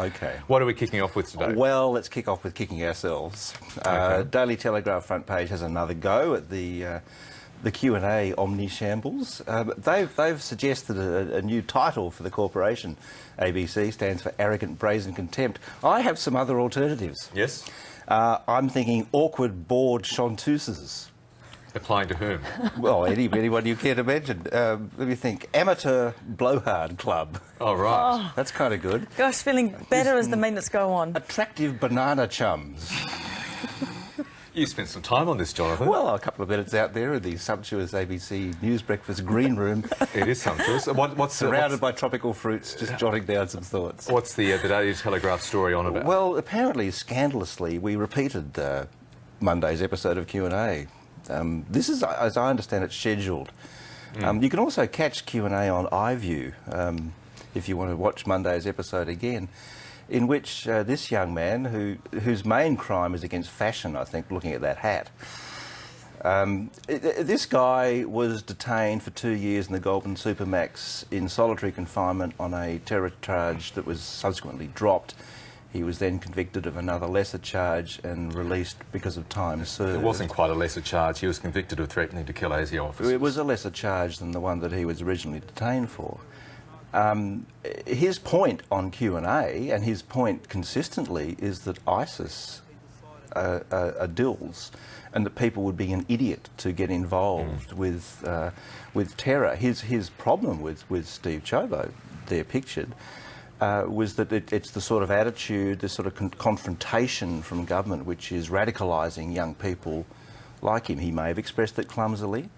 Okay. What are we kicking off with today? Well, let's kick off with kicking ourselves. Okay. Daily Telegraph front page has another go at the Q&A omni-shambles. They've suggested a new title for the corporation. ABC stands for Arrogant Brazen Contempt. I have some other alternatives. Yes? I'm thinking Awkward Bored Chanteuses. Applying to whom? Well, anyone you care to mention. Let me think. Amateur Blowhard Club. Oh, right. Oh, That's kind of good. gosh, feeling better as the minutes go on. Attractive Banana Chums. You spent some time on this, Jonathan. Well, a couple of minutes out there in the sumptuous ABC News Breakfast green room, It is sumptuous. surrounded by tropical fruits, just jotting down some thoughts. What's the Daily Telegraph story on about? Well, apparently, scandalously, we repeated Monday's episode of Q&A. This is, as I understand it, scheduled. You can also catch Q&A on iView if you want to watch Monday's episode again, in which this young man, whose main crime is against fashion, I think, looking at that hat. This guy was detained for 2 years in the Goulburn Supermax in solitary confinement on a terror charge that was subsequently dropped. He was then convicted of another lesser charge and released because of time served. It wasn't quite a lesser charge. He was convicted of threatening to kill ASIO officers. It was a lesser charge than the one that he was originally detained for. His point on Q&A, and his point consistently, is that ISIS are dills, and that people would be an idiot to get involved with terror. His problem with Steve Ciobo, there pictured, was that it's the sort of attitude, the sort of confrontation from government which is radicalising young people like him. He may have expressed it clumsily.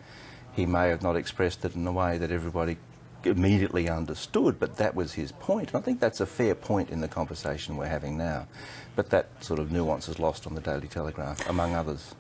He may have not expressed it in a way that everybody immediately understood, but that was his point. And I think that's a fair point in the conversation we're having now. But that sort of nuance is lost on the Daily Telegraph, among others.